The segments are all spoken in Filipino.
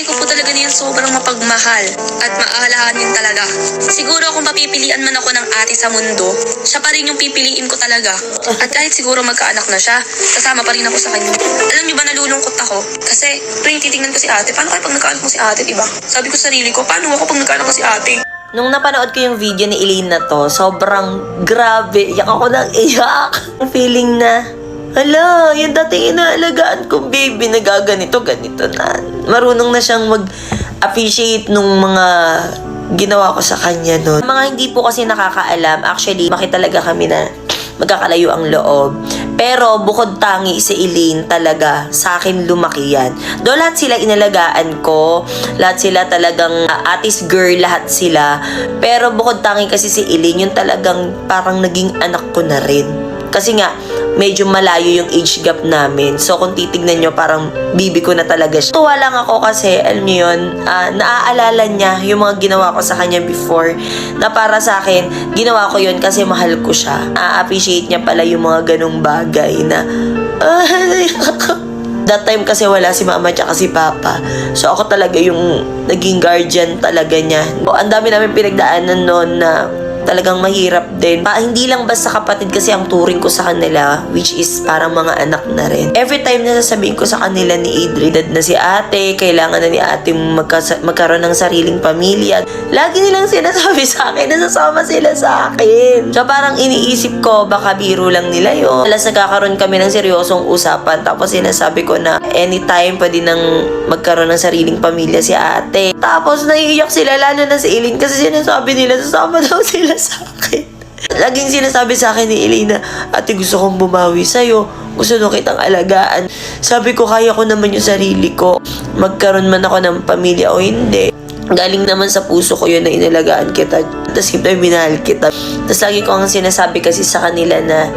ate ko po talaga na yan sobrang mapagmahal at maalahanin talaga. Siguro kung papipilian man ako ng ate sa mundo, siya pa rin yung pipiliin ko talaga. At kahit siguro magkaanak na siya, kasama pa rin ako sa kanya. Alam niyo ba, nalulungkot ako? Kasi tuwing titingnan ko si ate, paano kaya pag nagkaanak mo si ate, diba? Sabi ko sa sarili ko, paano ako pag nagkaanak ko si ate? Nung napanood ko yung video ni Elaine na to, sobrang grabe. Iyak ako ng iyak. Ang feeling na, hala, yung dating inaalagaan kong baby, nagaganito, ganito na. Marunong na siyang mag-appreciate nung mga ginawa ko sa kanya noon. Mga hindi po kasi nakakaalam, actually, maki talaga kami na magkakalayo ang loob. Pero bukod tangi si Elaine talaga, sa akin lumaki yan. Do lahat sila inalagaan ko, lahat sila talagang atis girl, lahat sila. Pero bukod tangi kasi si Elaine, yung talagang parang naging anak ko na rin. Kasi nga, medyo malayo yung age gap namin. So, kung titignan nyo, parang bibi ko na talaga siya. Tuwa lang ako kasi, alam nyo yun, naaalala niya yung mga ginawa ko sa kanya before. Na para sa akin, ginawa ko yun kasi mahal ko siya. Na-appreciate niya pala yung mga ganong bagay na, that time kasi wala si mama at si papa. So, ako talaga yung naging guardian talaga niya. Ang dami namin pinagdaanan noon na talagang mahirap din. Hindi lang basta kapatid kasi ang turing ko sa kanila, which is parang mga anak na rin. Every time na sasabihin ko sa kanila ni Adrian na si ate, kailangan na ni ate magkaroon ng sariling pamilya. Lagi nilang sinasabi sa akin na sasama sila sa akin. So parang iniisip ko, baka biro lang nila yun. Alas nagkakaroon kami ng seryosong usapan, tapos sinasabi ko na anytime pwede nang magkaroon ng sariling pamilya si ate. Tapos naiiyak sila, lalo na si Elaine, kasi sinasabi nila sasama daw sila sa akin. Laging sinasabi sa akin ni Elaine na, ate, gusto kong bumawi sa'yo. Gusto nung kitang alagaan. Sabi ko, kaya ko naman yung sarili ko. Magkaroon man ako ng pamilya o hindi. Galing naman sa puso ko yun na inalagaan kita. Tapos kita minahal kita. Tapos lagi ko ang sinasabi kasi sa kanila na,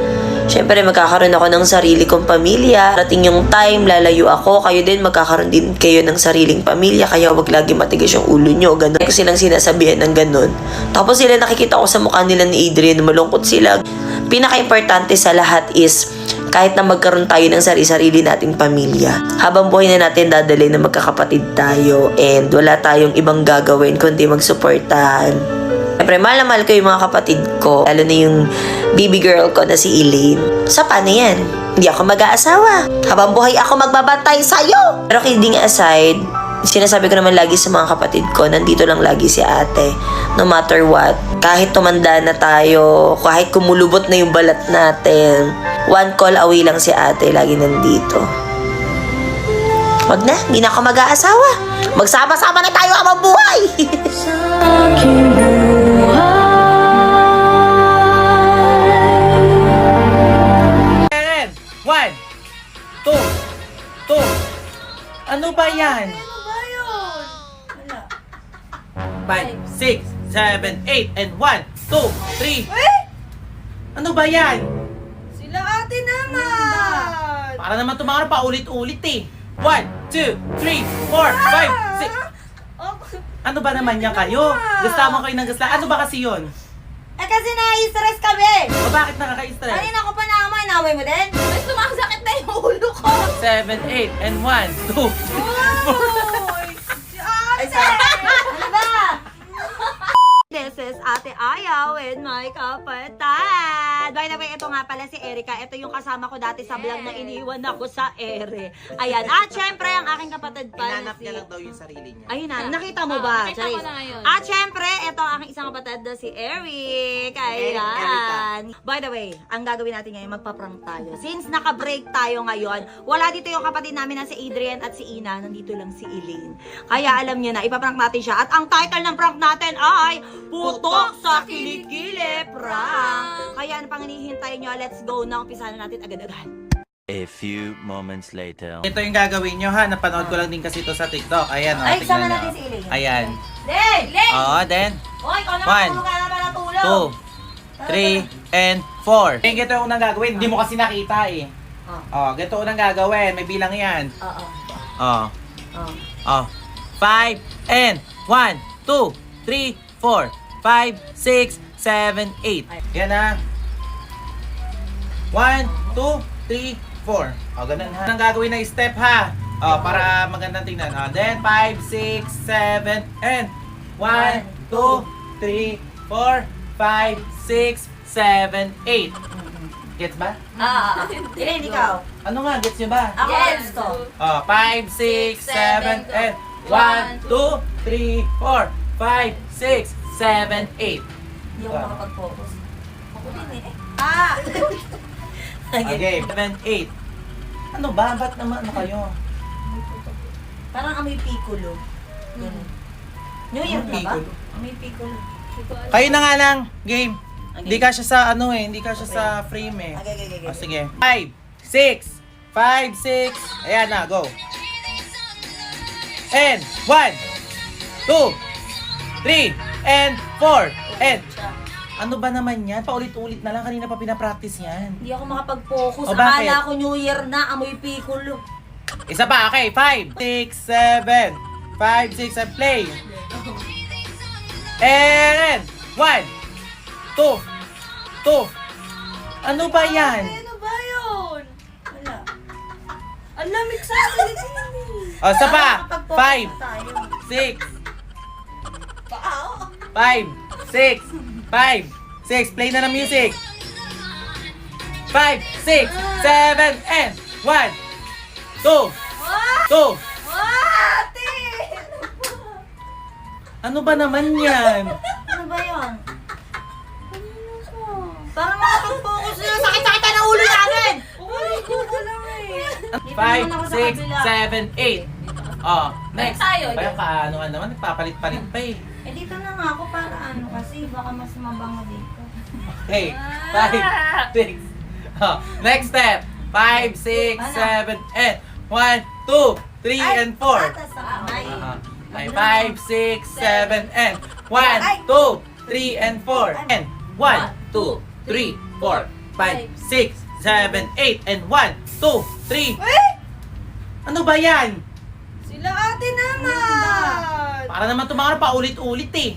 syempre magkakaroon ako ng sarili kong pamilya. Rating yung time, lalayo ako. Kayo din, magkakaroon din kayo ng sariling pamilya. Kaya wag lagi matigas yung ulo nyo. Ganun. Ko silang sinasabihan ng ganun. Tapos sila nakikita ko sa mukha nila ni Adrian, malungkot sila. Pinaka-importante sa lahat is, kahit na magkaroon tayo ng sarili-sarili nating pamilya, habang buhay na natin dadalhin na magkakapatid tayo and wala tayong ibang gagawin kundi magsuportahan. Siyempre, mahal na mahal ko yung mga kapatid ko, lalo na yung baby girl ko na si Elaine. So, paano yan? Hindi ako mag-aasawa. Habang buhay ako magbabantay sa'yo! Pero kidding aside, sinasabi ko naman lagi sa mga kapatid ko, nandito lang lagi si ate. No matter what. Kahit tumanda na tayo, kahit kumulubot na yung balat natin, one call away lang si ate, lagi nandito. Wag na, hindi na ako mag-aasawa. Magsama-sama na tayo habang buhay! One, two, two. Ano ba yan? 5, 6, 7, 8, and 1, 2, 3. Ano ba yan? Sila ate naman! Para naman tumakar pa ulit-ulit eh. 1, 2, 3, 4, 5, 6. Ano ba naman yan kayo? Gastama kayo ng gasta. Ano ba kasi yun? Eh kasi na-stress kami! O bakit nakaka-stress? Kanina ko pa naamay, naaway mo din? Mas sumasakit na yung ulo ko! 7, 8, and 1, 2, 3, 4. Uy! Si ate! Ano ba? This is Ate Aya with my kapatid. By the way, ito nga pala si Erica. Ito yung kasama ko dati sa vlog na iniwan ako sa ere. Ayan. At syempre, ang aking kapatid pa. Hinanap niya lang daw yung sarili niya. Ayun na. Nakita mo ba? Nakita ko na ngayon. At syempre, ito ang aking isang kapatid na si Eric. Ayan. By the way, ang gagawin natin ngayon, magpa-prank tayo. Since naka-break tayo ngayon, wala dito yung kapatid namin na si Adrian at si Ina. Nandito lang si Elaine. Kaya alam niyo na, ipaprank natin siya. At ang title ng prank natin ay Putok sa Kilikili Prank. Kaya ano pang hinihintay nyo? Let's go na. Umpisahan na natin agad-agad. A few moments later. Ito yung gagawin nyo ha. Napanood ko lang din kasi ito sa TikTok. Ayan o. Ay, tignan sama nyo. natin si Elaine. Ayan. Den! Oo, then. Hoy, ikaw naman One, tulog ka naman ng tulog. 2, 3, and 4. Eh, ganito yung unang gagawin. Hindi mo kasi nakita eh. Oh, ganito unang gagawin. May bilang yan. Oo. Oh. Oo. Oh. 5, and 1, 2, 3, 4, 5, 6, 7, 8. Yan na. 1, 2, 3, 4. O, ganun ha. Ang gagawin na step ha. Oh, para magandang tingnan. Oh, then 5, 6, 7, and 1, 2, 3, 4, 5, 6, 7, 8. Gets ba? Hindi, ikaw. Ano nga, gets nyo ba? Ako yes ko. Oh, 5, 6, 7, and 1, 2, 3, 4, 5, 6, 7, 8. Hindi ako makapag-focus. Ako din eh. Okay, 7, 8. Ano ba? Ba't naman ano kayo? Parang amoy piccolo. Ganun. New Year na ba? Piccolo. Amoy piccolo. Kayo na nga lang, game. Hindi ka siya sa ano eh, hindi ka siya sa frame eh. Okay. O sige. 5, 6, 5, 6. Ayan na, go. And 1, 2, 3, and 4. And ano ba naman yan? Paulit-ulit na lang. Kanina pa pinapractice yan. Hindi ako makapag-focus. O, bakit? Akala ko New Year na, amoy piccolo. Isa pa, okay. 5, 6, 7. 5, 6, and play. And 1, 2, 2. Ano ba yan? Ano ba yun? Wala. Ang lamig sa akin. O, isa pa. 5, tayo. 6, 5, 6, 5, 6. Play na ng music. 5, 6, 7, and 1, 2, 2. Ate! Ano ba naman yan? Ano ba yun? Parang makapag-focus na. Sakit-sakit na ulo namin! Uy, ko lang eh. 5, 6, 7, 8. Oh, next. tayo, Kaya kaano ka naman, nagpapalit-palit pa eh. Eh, dito na nga ako para ano kasi baka mas mabango dito. Okay, 5, 6. Oh, next step. 5, 6, 7, and 1, 2, 3, and 4. Atas sa kamay. Ay, 5, 6, 7, and 1, 2, 3, and 4. And 1, 2, 3, 4, 5, 6, 7, 8, and 1, 2, 3. Ano ba yan? Sila ate naman! Para naman tumakar pa ulit-ulit eh.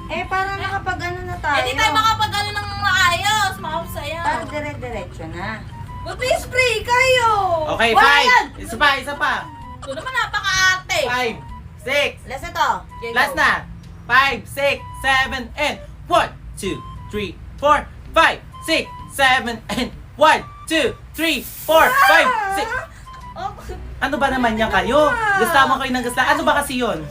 Eh, para nakapag ano na tayo. Hindi tayo makapag-ano ng maayos, makapasaya. Para dire-diretso na. Mag-spray kayo! Okay, Wala 5. Isa pa, isa pa. Ito naman napaka-arte. 5, 6. Last ito. Last na. 5, 6, 7, and 1, 2, 3, 4, 5, 6, 7, and 1, 2, 3, 4, 5, 6. Ano ba naman yan kayo? Gustama kayo ng gusta. Ano ba kasi yun?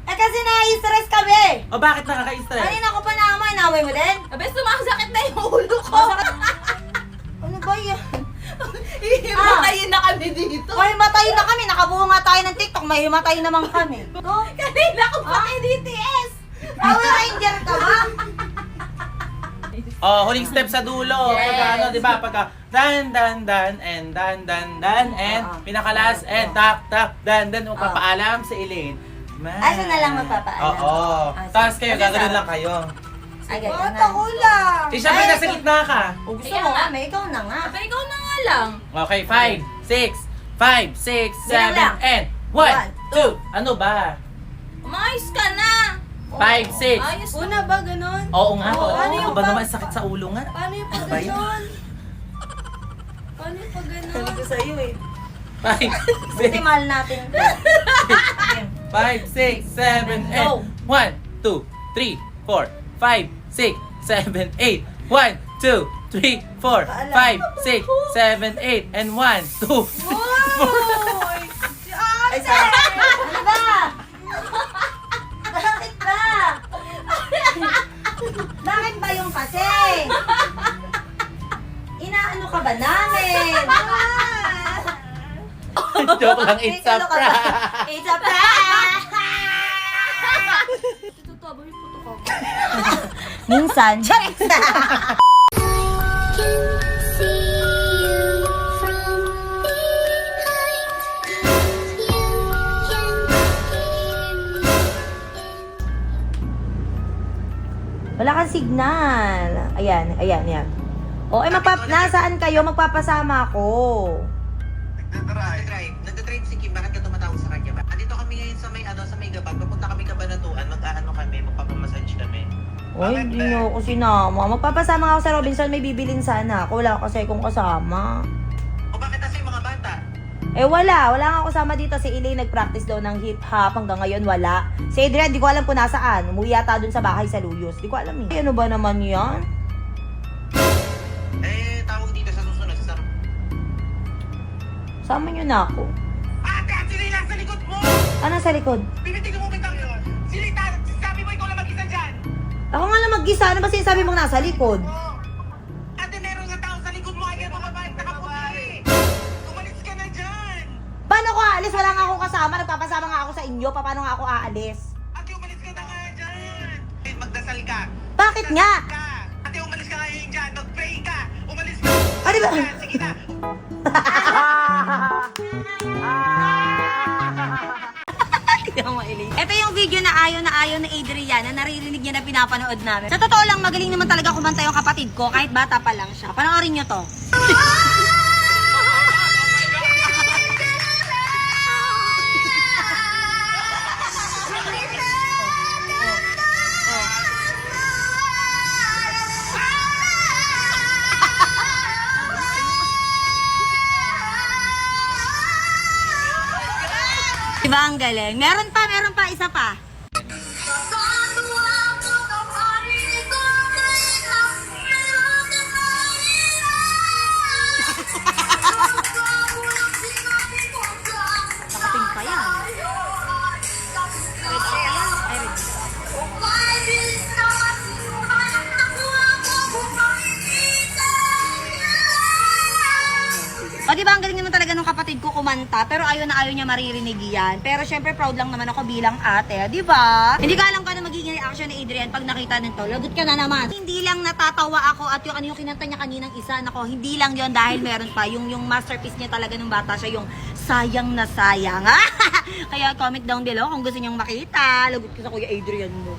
Eh, kasi na-stress kami. O bakit nakaka-stress? Kanina ko pa naman. Naway mo din? Abes, sumasakit na yung ulo ko. Ano ba yan? Hihimatayin na kami dito. Mahimatay na kami. Nakabuo nga tayo ng TikTok. Mahimatay naman kami. Kanina ko pa kay DTS. Power Ranger ka ba? Oh, huling step sa dulo. Yes. Pagka ano, 'di ba? Pagka dan and pinakalas and tak dan magpapaalam sa Elaine. Man. Asa na lang magpapaalam? Oo. Tapos kayo, gagawin lang kayo. Ay, ganyan na. lang. Eh, syempre nasa gitna ka. O gusto Kaya mo nga. kami, ikaw na nga. Abay, ikaw na nga lang. Okay, 5, 6, 7, lang. and 1, 2. Ano ba? Umayos ka na. 5, 6. Ayos na. Una ba ganon? Oo nga. Oo, Oo, ano ano yung ba pag- naman sakit sa ulo nga? Paano yung pag Ba yun? ganon? Paano yung pag ganon? Sabi ko sa'yo eh. 5, Buti 6, mahal natin ito. 5, 6, 7, and 1, 2, 3, 4, 5, 6, 7, 8. 1, 2, 3, 4, 5, 6, 7, 8, and 1, 2, 3, 4. Ay, sorry. Ano ba? Bakit ba? Bakit ba yung kasi? Inaano ka ba namin? Joke lang, it's a Ano ka ba? prank. It's a prank! Tutubay yung puto ko. Minsan, Jax! Wala kang signal. Ayan, yan. O, nasaan kayo? Magpapasama ako. Nagda-drive si Kim, bakit ka tumatawag sa kanya ba? Andito kami ngayon sa may gabag, papunta kami Kabanatuan, mag-aano kami, magpapamassage kami. Oy, hindi niyo ako sinama. Magpapasama ako sa Robinson, may bibilin sana ako. Wala kasi akong kasama. O bakit kasi yung mga bata? Eh wala nga kasama dito. Si Elaine nag-practice daw ng hip-hop. Hanggang ngayon wala. Si Adrian, di ko alam kung nasaan. Umuwi yata dun sa bahay sa Luyos. Di ko alam eh. Ano ba naman yan? Eh, tawag dito sa susunod, sa sarap. Sama nyo na ako. Ate, at sila lang sa likod mo! Ano sa likod? Binitig mo bitang yun! Silita, sabi mo ikaw lang mag-isa dyan! Ako nga lang mag-isa. Ano ba sinasabi mong nasa likod? Oh. Ate, meron nga tao sa likod mo, ay kaya mga bahay nakaputi! Umalis ka na dyan! Paano ako aalis? Wala nga akong kasama. Nagpapasama nga ako sa inyo. Paano nga ako aalis? Ate, umalis ka na nga dyan! Magdasal ka! Bakit nga? Ate, umalis ka ngayon dyan! Mag-pray ka! Umalis ka! Ano ba? Sige na! Ito yung video na ayaw na Adrian na naririnig niya na pinapanood namin. Sa totoo lang, magaling naman talaga kumanta yung kapatid ko kahit bata pa lang siya. Panoorin nyo to. Diba ang galing? Meron pa, isa pa. Nakating pa yan. O diba ang galing naman talaga ng kapatid ko kumanta, pero ayaw niya maririnig yan. Pero syempre proud lang naman ako bilang ate, diba? Hindi ko alam kung ano magiging reaction ni Adrian pag nakita nito. Lagot ka na naman. Hindi lang natatawa ako at yung kinanta niya kaninang isa, nako, hindi lang yon dahil meron pa. Yung masterpiece niya talaga nung bata siya, yung sayang na sayang. Kaya comment down below kung gusto niyong makita. Lagot ko sa Kuya Adrian mo.